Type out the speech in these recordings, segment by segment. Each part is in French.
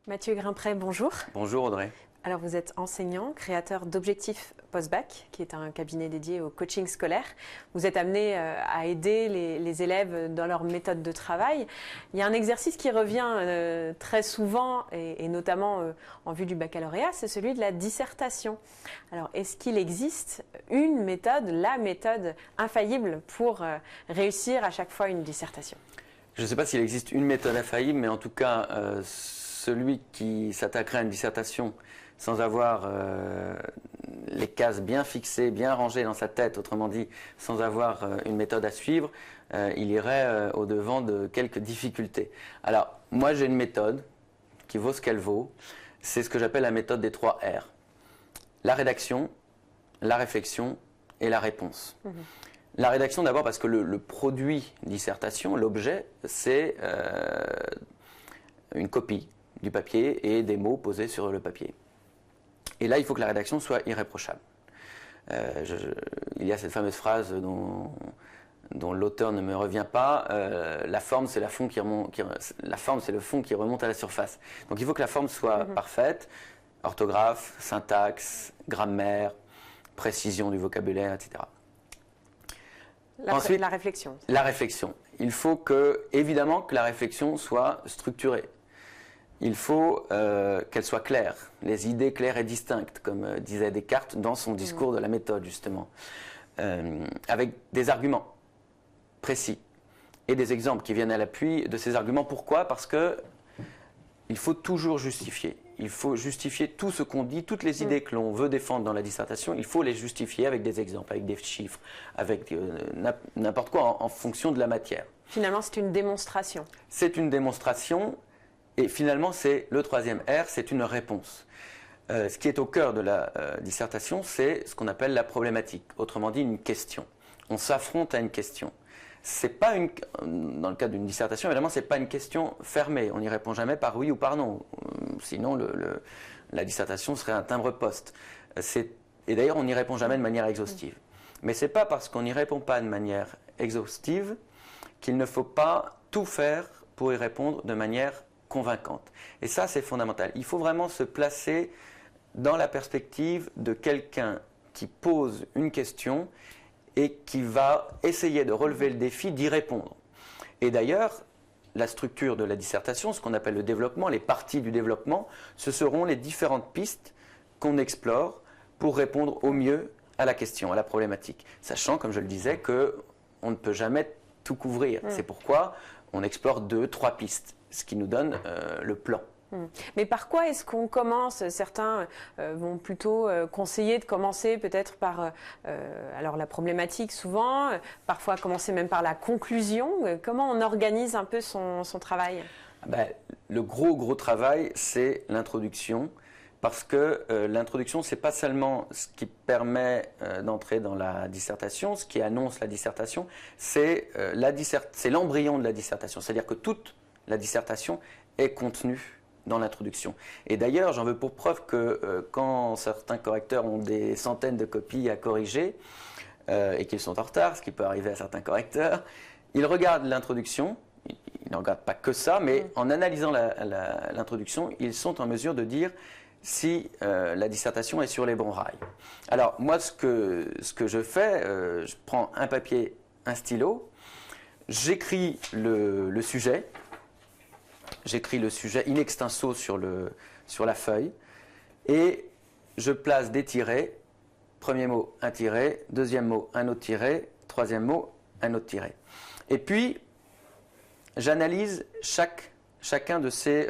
Mathieu Grimpret, bonjour. Bonjour Audrey. Alors vous êtes enseignant, créateur d'Objectif Postbac, qui est un cabinet dédié au coaching scolaire. Vous êtes amené à aider les élèves dans leur méthode de travail. Il y a un exercice qui revient très souvent, et notamment en vue du baccalauréat, c'est celui de la dissertation. Alors est-ce qu'il existe une méthode, la méthode infaillible pour réussir à chaque fois une dissertation? Je ne sais pas s'il existe une méthode infaillible, mais en tout cas, celui qui s'attaquerait à une dissertation sans avoir les cases bien fixées, bien rangées dans sa tête, autrement dit, sans avoir une méthode à suivre, il irait au-devant de quelques difficultés. Alors, moi j'ai une méthode qui vaut ce qu'elle vaut, c'est ce que j'appelle la méthode des 3 R. La rédaction, la réflexion et la réponse. La rédaction d'abord parce que le produit dissertation, l'objet, c'est une copie du papier et des mots posés sur le papier. Et là, il faut que la rédaction soit irréprochable. Il y a cette fameuse phrase dont l'auteur ne me revient pas, la forme, c'est le fond qui remonte à la surface. Donc il faut que la forme soit parfaite, orthographe, syntaxe, grammaire, précision du vocabulaire, etc. Ensuite, la réflexion. La réflexion. Il faut évidemment que la réflexion soit structurée. Il faut qu'elle soit claire, les idées claires et distinctes, comme disait Descartes dans son discours de la méthode, justement, avec des arguments précis et des exemples qui viennent à l'appui de ces arguments. Pourquoi? Parce qu'il faut toujours justifier. Il faut justifier tout ce qu'on dit, toutes les idées que l'on veut défendre dans la dissertation, il faut les justifier avec des exemples, avec des chiffres, avec n'importe quoi en fonction de la matière. Finalement, c'est une démonstration. C'est une démonstration. Et finalement, c'est le 3e R, c'est une réponse. Ce qui est au cœur de la dissertation, c'est ce qu'on appelle la problématique, autrement dit une question. On s'affronte à une question. Dans le cadre d'une dissertation, évidemment, ce n'est pas une question fermée. On n'y répond jamais par oui ou par non. Sinon, la dissertation serait un timbre-poste. Et d'ailleurs, on n'y répond jamais de manière exhaustive. Mais ce n'est pas parce qu'on n'y répond pas de manière exhaustive qu'il ne faut pas tout faire pour y répondre de manière convaincante. Et ça, c'est fondamental. Il faut vraiment se placer dans la perspective de quelqu'un qui pose une question et qui va essayer de relever le défi d'y répondre. Et d'ailleurs, la structure de la dissertation, ce qu'on appelle le développement, les parties du développement, ce seront les différentes pistes qu'on explore pour répondre au mieux à la question, à la problématique. Sachant, comme je le disais, qu'on ne peut jamais tout couvrir. C'est pourquoi on explore 2-3 pistes, ce qui nous donne le plan. Mais par quoi est-ce qu'on commence? Certains vont plutôt conseiller de commencer peut-être par alors la problématique souvent, parfois commencer même par la conclusion. Comment on organise un peu son travail? Le gros travail, c'est l'introduction. Parce que l'introduction, ce n'est pas seulement ce qui permet d'entrer dans la dissertation, ce qui annonce la dissertation, c'est l'embryon de la dissertation. C'est-à-dire que toute la dissertation est contenue dans l'introduction. Et d'ailleurs, j'en veux pour preuve que quand certains correcteurs ont des centaines de copies à corriger et qu'ils sont en retard, ce qui peut arriver à certains correcteurs, ils regardent l'introduction. Ils ne regardent pas que ça, mais en analysant l'introduction, ils sont en mesure de dire si la dissertation est sur les bons rails. Alors moi, ce que je fais, je prends un papier, un stylo, j'écris le sujet in extenso sur la feuille, et je place des tirets, premier mot, un tiret, deuxième mot, un autre tiret, troisième mot, un autre tiret. Et puis, j'analyse chacun de ces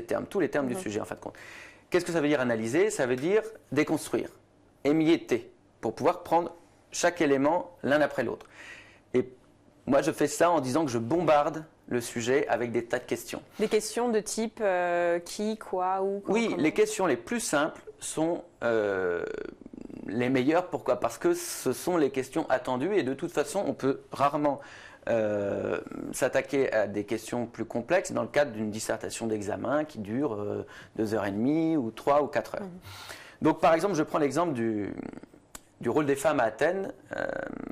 termes, tous les termes du sujet en fin de compte. Qu'est-ce que ça veut dire analyser? Ça veut dire déconstruire, émietter, pour pouvoir prendre chaque élément l'un après l'autre. Et moi, je fais ça en disant que je bombarde le sujet avec des tas de questions. Des questions de type qui, quoi, où, comment, Oui, comment. Les questions les plus simples sont les meilleures. Pourquoi? Parce que ce sont les questions attendues et de toute façon, on peut rarement s'attaquer à des questions plus complexes dans le cadre d'une dissertation d'examen qui dure 2h30 ou 3 ou 4 heures. Donc par exemple, je prends l'exemple du rôle des femmes à Athènes.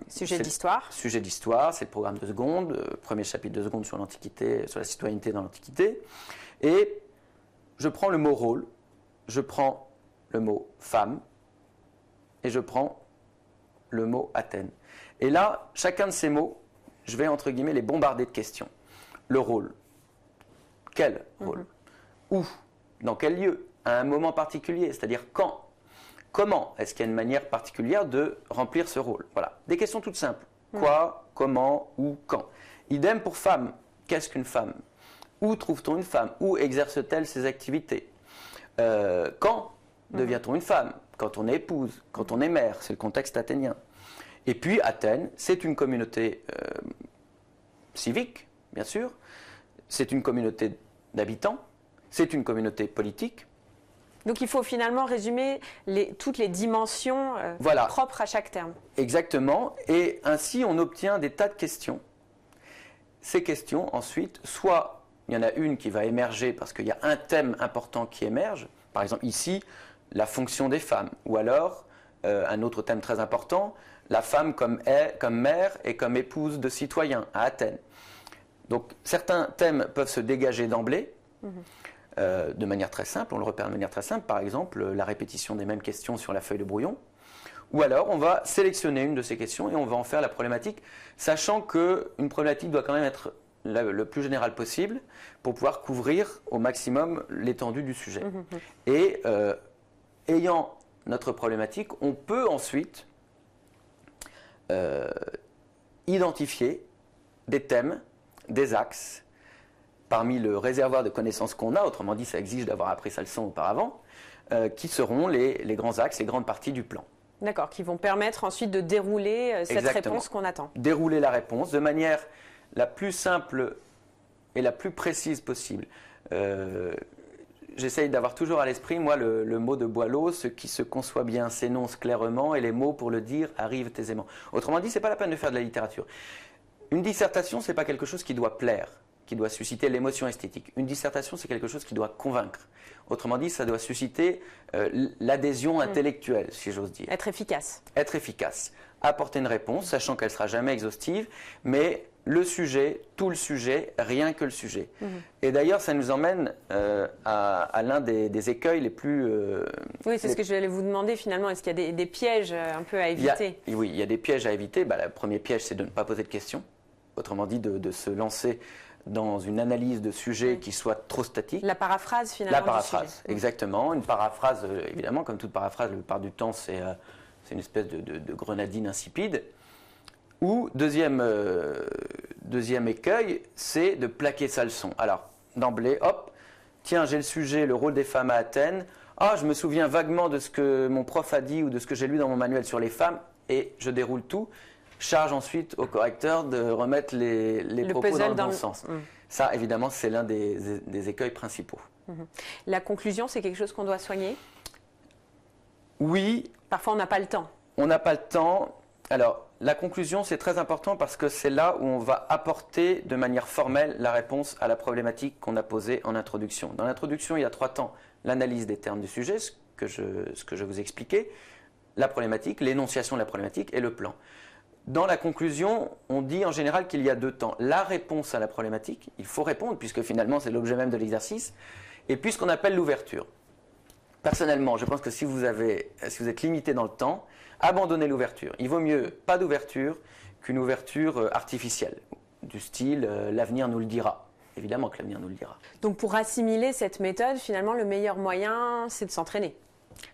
Sujet d'histoire. Sujet d'histoire, c'est le programme de seconde, premier chapitre de seconde sur l'Antiquité, sur la citoyenneté dans l'Antiquité. Et je prends le mot rôle, je prends le mot femme, et je prends le mot Athènes. Et là, chacun de ces mots, je vais entre guillemets les bombarder de questions. Le rôle. Quel rôle? Où? Dans quel lieu? À un moment particulier, c'est-à-dire quand? Comment? Est-ce qu'il y a une manière particulière de remplir ce rôle? Voilà, des questions toutes simples. Quoi, comment, où, quand? Idem pour femme. Qu'est-ce qu'une femme? Où trouve-t-on une femme? Où exerce-t-elle ses activités? Quand devient-on une femme? Quand on est épouse, quand on est mère, c'est le contexte athénien. Et puis Athènes, c'est une communauté civique, bien sûr, c'est une communauté d'habitants, c'est une communauté politique. Donc il faut finalement résumer toutes les dimensions voilà. propres à chaque terme. Exactement, et ainsi on obtient des tas de questions. Ces questions, ensuite, soit il y en a une qui va émerger parce qu'il y a un thème important qui émerge, par exemple ici, la fonction des femmes, ou alors un autre thème très important, la femme comme mère et comme épouse de citoyens à Athènes. Donc certains thèmes peuvent se dégager d'emblée, de manière très simple, on le repère de manière très simple, par exemple la répétition des mêmes questions sur la feuille de brouillon, ou alors on va sélectionner une de ces questions et on va en faire la problématique, sachant qu'une problématique doit quand même être le plus général possible pour pouvoir couvrir au maximum l'étendue du sujet. Et ayant notre problématique, on peut ensuite identifier des thèmes, des axes, parmi le réservoir de connaissances qu'on a, autrement dit ça exige d'avoir appris sa leçon auparavant, qui seront les grands axes, les grandes parties du plan. D'accord, qui vont permettre ensuite de dérouler cette réponse qu'on attend. Dérouler la réponse de manière la plus simple et la plus précise possible. J'essaye d'avoir toujours à l'esprit, moi, le mot de Boileau, ce qui se conçoit bien s'énonce clairement et les mots pour le dire arrivent aisément. Autrement dit, ce n'est pas la peine de faire de la littérature. Une dissertation, ce n'est pas quelque chose qui doit plaire, qui doit susciter l'émotion esthétique. Une dissertation, c'est quelque chose qui doit convaincre. Autrement dit, ça doit susciter l'adhésion intellectuelle, si j'ose dire. Être efficace. Être efficace. Apporter une réponse, sachant qu'elle ne sera jamais exhaustive, mais le sujet, tout le sujet, rien que le sujet. Et d'ailleurs, ça nous emmène à l'un des écueils les plus... oui, c'est ce que je vais vous demander finalement. Est-ce qu'il y a des pièges un peu à éviter? Oui, il y a des pièges à éviter. Le premier piège, c'est de ne pas poser de questions. Autrement dit, de se lancer dans une analyse de sujet qui soit trop statique. La paraphrase finalement. La paraphrase, exactement. Une paraphrase, évidemment, comme toute paraphrase, la plupart du temps, c'est une espèce de grenadine insipide. Ou, deuxième écueil, c'est de plaquer sa leçon. Alors, d'emblée, hop, tiens, j'ai le sujet, le rôle des femmes à Athènes. Ah, je me souviens vaguement de ce que mon prof a dit ou de ce que j'ai lu dans mon manuel sur les femmes, et je déroule tout. Charge ensuite au correcteur de remettre les propos dans le bon sens. Ça, évidemment, c'est l'un des écueils principaux. La conclusion, c'est quelque chose qu'on doit soigner? Oui. Parfois, on n'a pas le temps. On n'a pas le temps. Alors, la conclusion, c'est très important parce que c'est là où on va apporter de manière formelle la réponse à la problématique qu'on a posée en introduction. Dans l'introduction, il y a 3 temps. L'analyse des termes du sujet, ce que je vous expliquais, la problématique, l'énonciation de la problématique et le plan. Dans la conclusion, on dit en général qu'il y a 2 temps. La réponse à la problématique, il faut répondre puisque finalement c'est l'objet même de l'exercice, et puis ce qu'on appelle l'ouverture. Personnellement, je pense que si vous êtes limité dans le temps, abandonnez l'ouverture. Il vaut mieux pas d'ouverture qu'une ouverture artificielle, du style l'avenir nous le dira. Évidemment que l'avenir nous le dira. Donc pour assimiler cette méthode, finalement, le meilleur moyen, c'est de s'entraîner.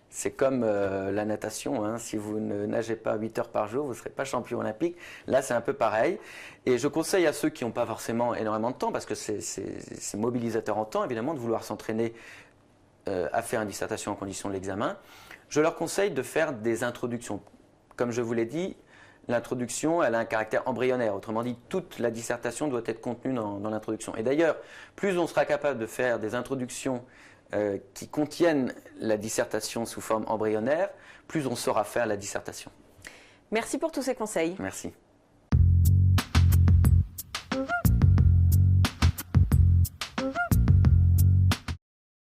C'est comme la natation, hein. Si vous ne nagez pas 8 heures par jour, vous ne serez pas champion olympique. Là, c'est un peu pareil. Et je conseille à ceux qui n'ont pas forcément énormément de temps, parce que c'est mobilisateur en temps, évidemment, de vouloir s'entraîner à faire une dissertation en condition de l'examen. Je leur conseille de faire des introductions. Comme je vous l'ai dit, l'introduction, elle a un caractère embryonnaire. Autrement dit, toute la dissertation doit être contenue dans l'introduction. Et d'ailleurs, plus on sera capable de faire des introductions qui contiennent la dissertation sous forme embryonnaire, plus on saura faire la dissertation. Merci pour tous ces conseils. Merci.